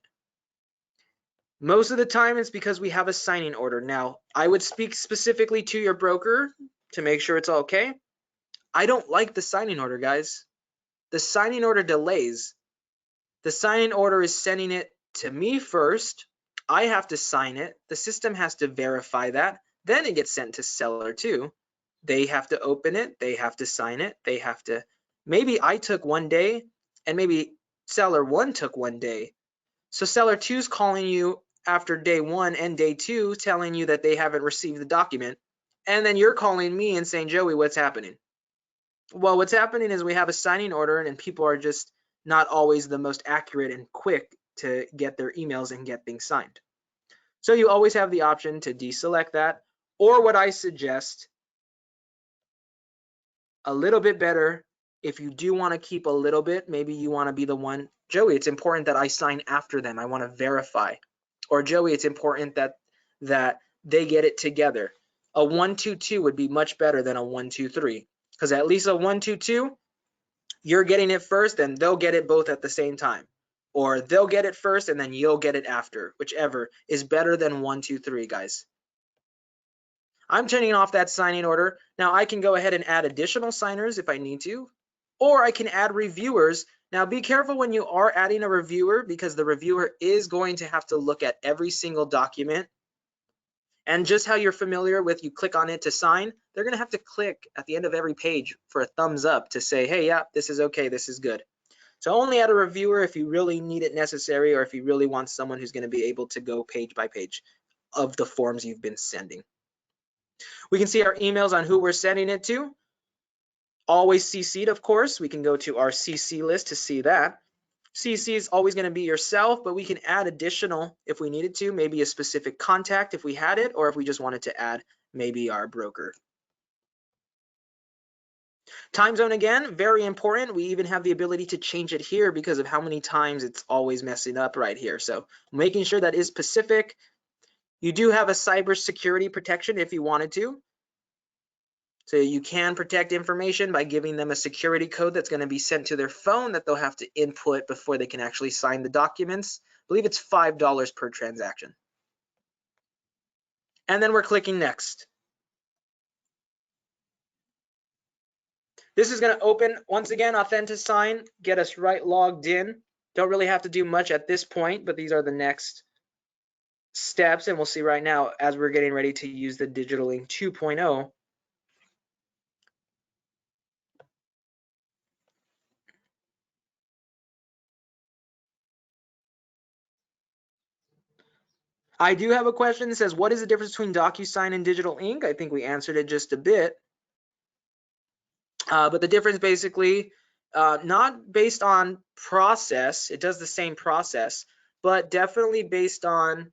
Most of the time it's because we have a signing order. Now, I would speak specifically to your broker to make sure it's okay. I don't like the signing order, guys. The signing order delays. The signing order is sending it to me first. I have to sign it. The system has to verify that. Then it gets sent to seller 2. They have to open it. They have to sign it. They have to, maybe I took 1 day and maybe seller 1 took 1 day. So seller 2 is calling you after day 1 and day 2 telling you that they haven't received the document. And then you're calling me and saying, Joey, what's happening? Well, what's happening is we have a signing order and people are just not always the most accurate and quick to get their emails and get things signed. So you always have the option to deselect that, or what I suggest, a little bit better, if you do want to keep a little bit, maybe you want to be the one, Joey, it's important that I sign after them. I want to verify. Or Joey, it's important that they get it together. A 1-2-2 would be much better than a 1-2-3, because at least a 1-2-2, you're getting it first and they'll get it both at the same time. Or they'll get it first and then you'll get it after, whichever is better than 1-2-3, guys. I'm turning off that signing order. Now I can go ahead and add additional signers if I need to, or I can add reviewers. Now be careful when you are adding a reviewer, because the reviewer is going to have to look at every single document. And just how you're familiar with, you click on it to sign, they're going to have to click at the end of every page for a thumbs up to say, hey, yeah, this is okay, this is good. So only add a reviewer if you really need it necessary, or if you really want someone who's going to be able to go page by page of the forms you've been sending. We can see our emails on who we're sending it to. Always CC'd, of course. We can go to our CC list to see that. CC is always going to be yourself, but we can add additional if we needed to, maybe a specific contact if we had it, or if we just wanted to add maybe our broker. Time zone, again, very important. We even have the ability to change it here because of how many times it's always messing up right here. So making sure that is Pacific. You do have a cybersecurity protection if you wanted to. So you can protect information by giving them a security code that's going to be sent to their phone that they'll have to input before they can actually sign the documents. I believe it's $5 per transaction. And then we're clicking next. This is going to open, once again, Authenticign, get us right logged in. Don't really have to do much at this point, but these are the next steps, and we'll see right now as we're getting ready to use the Digital Ink 2.0. I do have a question that says, what is the difference between DocuSign and Digital Ink? I think we answered it just a bit. But the difference basically, not based on process, it does the same process, but definitely based on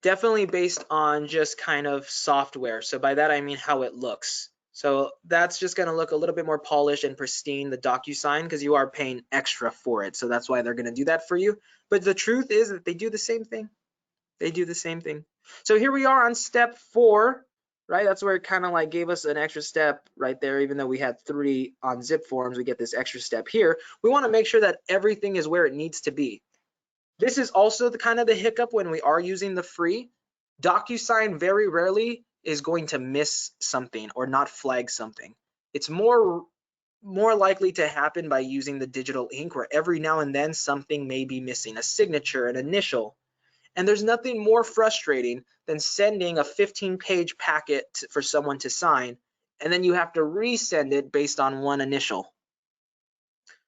just kind of software. So by that I mean how it looks. So that's just going to look a little bit more polished and pristine, the DocuSign, because you are paying extra for it. So that's why they're going to do that for you. But the truth is that they do the same thing. They do the same thing. So here we are on step 4, right? That's where it kind of like gave us an extra step right there. Even though we had 3 on ZipForms, we get this extra step here. We want to make sure that everything is where it needs to be. This is also the kind of the hiccup when we are using the free. DocuSign very rarely is going to miss something or not flag something. It's more likely to happen by using the Digital Ink, where every now and then something may be missing, a signature, an initial. And there's nothing more frustrating than sending a 15-page packet for someone to sign, and then you have to resend it based on one initial.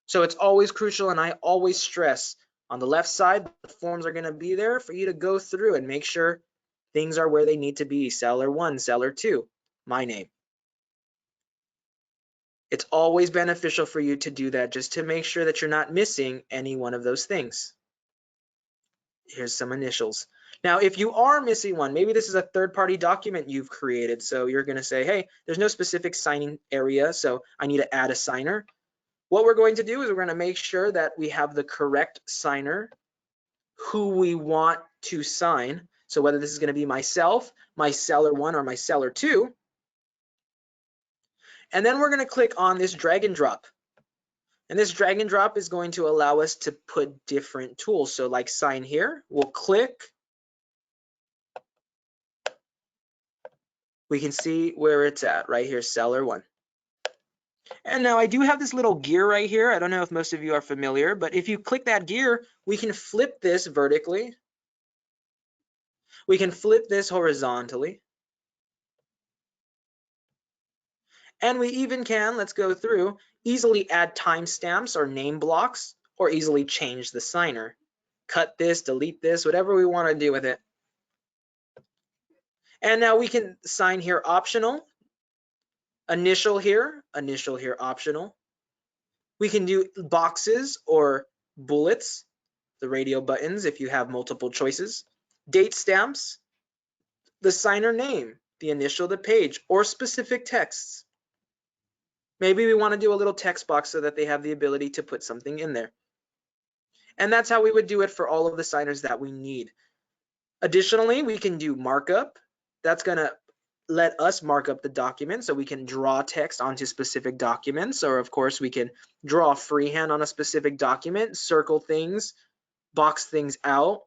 So it's always crucial, and I always stress, on the left side, the forms are going to be there for you to go through and make sure things are where they need to be. Seller 1, Seller 2, my name. It's always beneficial for you to do that, just to make sure that you're not missing any one of those things. Here's some initials. Now, if you are missing one, maybe this is a third-party document you've created. So you're going to say, hey, there's no specific signing area, so I need to add a signer. What we're going to do is we're going to make sure that we have the correct signer who we want to sign. So whether this is going to be myself, my seller 1, or my seller 2. And then we're going to click on this drag and drop. And this drag and drop is going to allow us to put different tools. So like sign here, we'll click. We can see where it's at right here, seller 1. And now I do have this little gear right here. I don't know if most of you are familiar, but if you click that gear, we can flip this vertically. We can flip this horizontally. And we even can, let's go through, easily add timestamps or name blocks, or easily change the signer. Cut this, delete this, whatever we want to do with it. And now we can sign here optional, initial here optional. We can do boxes or bullets, the radio buttons if you have multiple choices, date stamps, the signer name, the initial of the page, or specific texts. Maybe we want to do a little text box so that they have the ability to put something in there. And that's how we would do it for all of the signers that we need. Additionally, we can do markup. That's going to let us mark up the document, so we can draw text onto specific documents, or of course we can draw freehand on a specific document, circle things, box things out,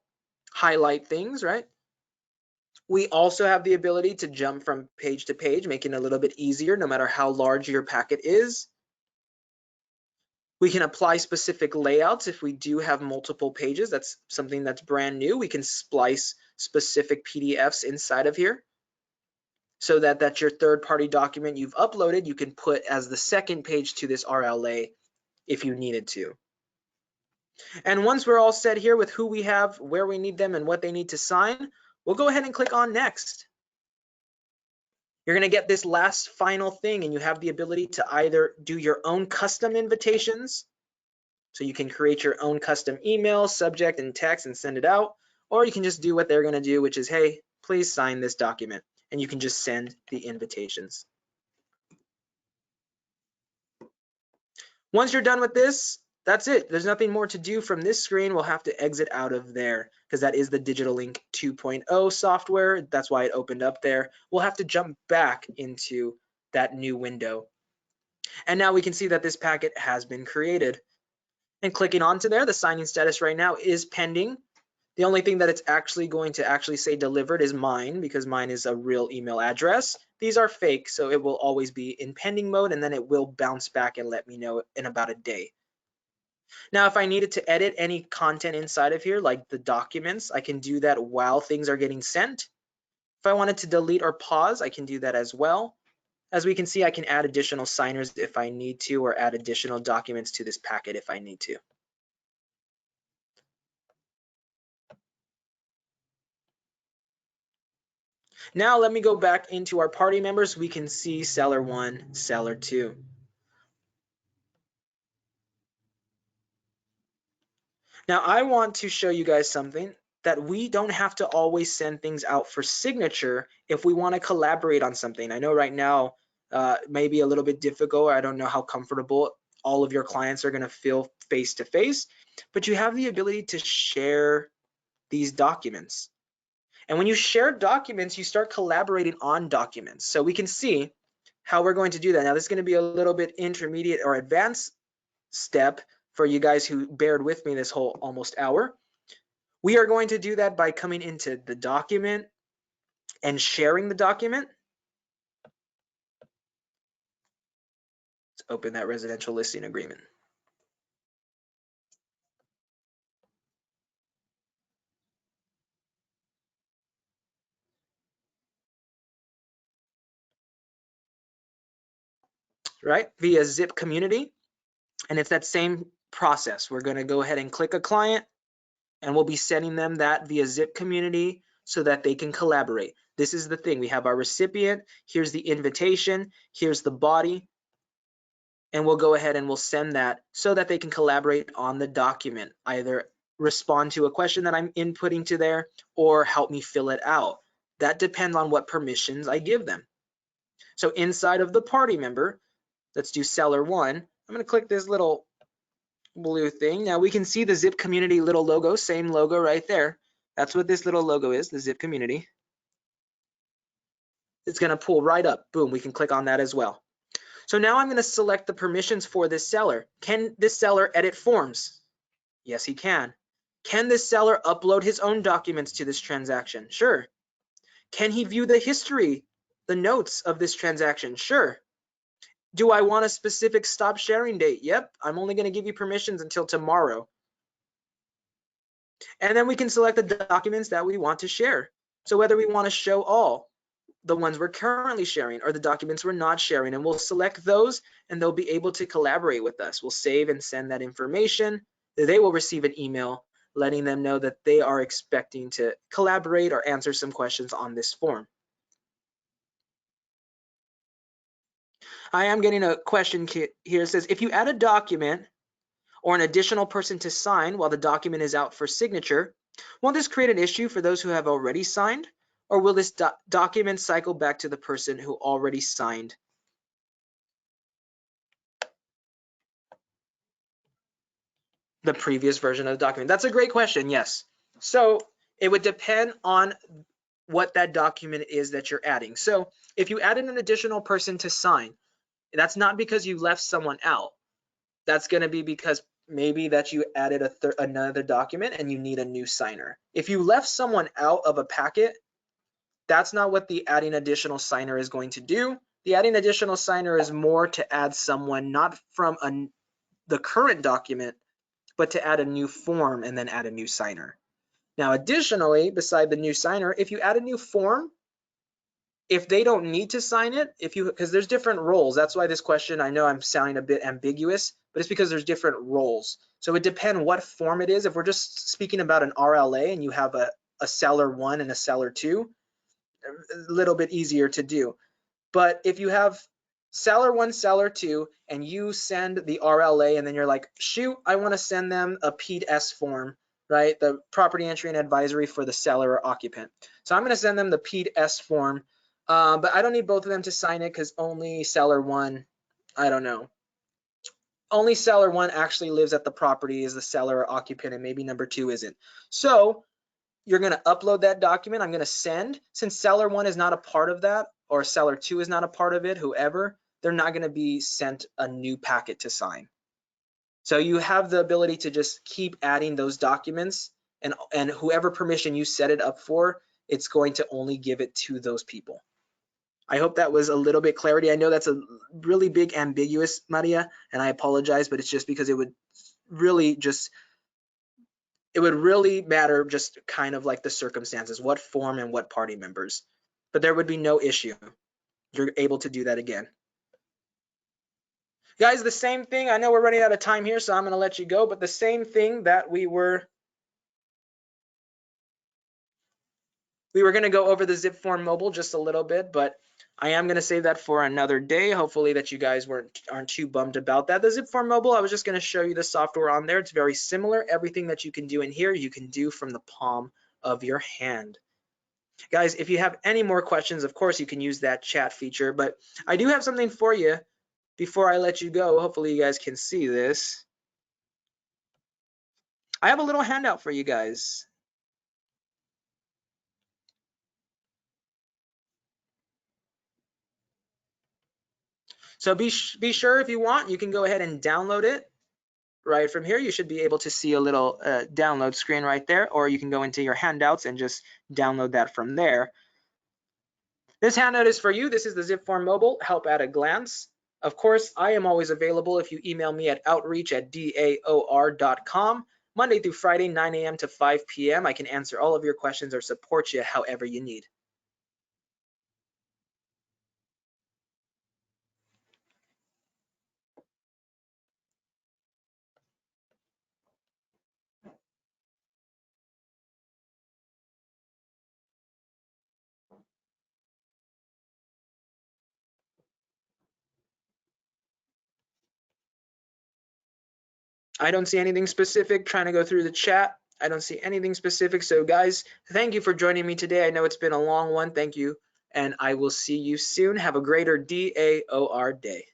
highlight things, right? We also have the ability to jump from page to page, making it a little bit easier no matter how large your packet is. We can apply specific layouts if we do have multiple pages. That's something that's brand new. We can splice specific PDFs inside of here, so that that's your third-party document you've uploaded, you can put as the second page to this RLA if you needed to. And once we're all set here with who we have, where we need them, and what they need to sign, we'll go ahead and click on next. You're going to get this last final thing, and you have the ability to either do your own custom invitations, so you can create your own custom email, subject, and text and send it out, or you can just do what they're going to do, which is, hey, please sign this document. And you can just send the invitations. Once you're done with this, that's it. There's nothing more to do from this screen. We'll have to exit out of there because that is the Digital Ink 2.0 software. That's why it opened up there. We'll have to jump back into that new window. And now we can see that this packet has been created. And clicking onto there, the signing status right now is pending. The only thing that it's actually going to actually say delivered is mine, because mine is a real email address. These are fake, so it will always be in pending mode, and then it will bounce back and let me know in about a day. Now, if I needed to edit any content inside of here, like the documents, I can do that while things are getting sent. If I wanted to delete or pause, I can do that as well. As we can see, I can add additional signers if I need to, or add additional documents to this packet if I need to. Now let me go back into our party members. We can see seller 1, seller 2. Now I want to show you guys something, that we don't have to always send things out for signature if we want to collaborate on something. I know right now may be a little bit difficult. I don't know how comfortable all of your clients are going to feel face to face, but you have the ability to share these documents. And when you share documents, you start collaborating on documents. So we can see how we're going to do that. Now this is going to be a little bit intermediate or advanced step for you guys who bared with me this whole almost hour. We are going to do that by coming into the document and sharing the document. Let's open that residential listing agreement. Right, via Zip Community. And it's that same process. We're going to go ahead and click a client, and we'll be sending them that via Zip Community so that they can collaborate. This is the thing. We have our recipient. Here's the invitation. Here's the body. And we'll go ahead and we'll send that so that they can collaborate on the document, either respond to a question that I'm inputting to there or help me fill it out. That depends on what permissions I give them. So inside of the party member, let's do seller 1. I'm going to click this little blue thing. Now we can see the Zip Community little logo, same logo right there. That's what this little logo is, the Zip Community. It's going to pull right up. Boom, we can click on that as well. So now I'm going to select the permissions for this seller. Can this seller edit forms? Yes, he can. Can this seller upload his own documents to this transaction? Sure. Can he view the history, the notes of this transaction? Sure. Do I want a specific stop sharing date? Yep, I'm only going to give you permissions until tomorrow. And then we can select the documents that we want to share. So whether we want to show all, the ones we're currently sharing, or the documents we're not sharing, and we'll select those, and they'll be able to collaborate with us. We'll save and send that information. They will receive an email letting them know that they are expecting to collaborate or answer some questions on this form. I am getting a question here. It says, if you add a document or an additional person to sign while the document is out for signature, won't this create an issue for those who have already signed? Or will this document cycle back to the person who already signed? The previous version of the document? That's a great question, yes. So it would depend on what that document is that you're adding. So if you added an additional person to sign, that's not because you left someone out. That's going to be because maybe that you added another document and you need a new signer. If you left someone out of a packet, that's not what the adding additional signer is going to do. The adding additional signer is more to add someone not from the current document, but to add a new form and then add a new signer. Now, additionally, beside the new signer, if you add a new form, if they don't need to sign it, because there's different roles. That's why this question, I know I'm sounding a bit ambiguous, but it's because there's different roles. So it depends what form it is. If we're just speaking about an RLA and you have a seller 1 and a seller 2, a little bit easier to do. But if you have seller 1, seller 2, and you send the RLA and then you're like, shoot, I want to send them a PED-S form, right? The property entry and advisory for the seller or occupant. So I'm going to send them the PED-S form, but I don't need both of them to sign it because only seller 1, I don't know. Only seller 1 actually lives at the property, is the seller or occupant, and maybe number 2 isn't. So you're going to upload that document. I'm going to send. Since seller 1 is not a part of that, or seller 2 is not a part of it, whoever, they're not going to be sent a new packet to sign. So you have the ability to just keep adding those documents and whoever permission you set it up for, it's going to only give it to those people. I hope that was a little bit clarity. I know that's a really big ambiguous, Maria, and I apologize, but it's just because it would really matter just kind of like the circumstances, what form and what party members. But there would be no issue. You're able to do that again. Guys, the same thing, I know we're running out of time here, so I'm going to let you go, but the same thing that we were going to go over the ZipForm mobile just a little bit, but I am going to save that for another day. Hopefully that you guys aren't too bummed about that. The ZipForm mobile, I was just going to show you the software on there. It's very similar. Everything that you can do in here, you can do from the palm of your hand. Guys, if you have any more questions, of course, you can use that chat feature, but I do have something for you before I let you go. Hopefully you guys can see this. I have a little handout for you guys. So be sure, if you want, you can go ahead and download it right from here. You should be able to see a little download screen right there, or you can go into your handouts and just download that from there. This handout is for you. This is the ZipForm mobile help at a glance. Of course, I am always available if you email me at outreach@daor.com. Monday through Friday, 9 a.m. to 5 p.m. I can answer all of your questions or support you however you need. I don't see anything specific. Trying to go through the chat. I don't see anything specific. So guys, thank you for joining me today. I know it's been a long one. Thank you. And I will see you soon. Have a greater DAOR day.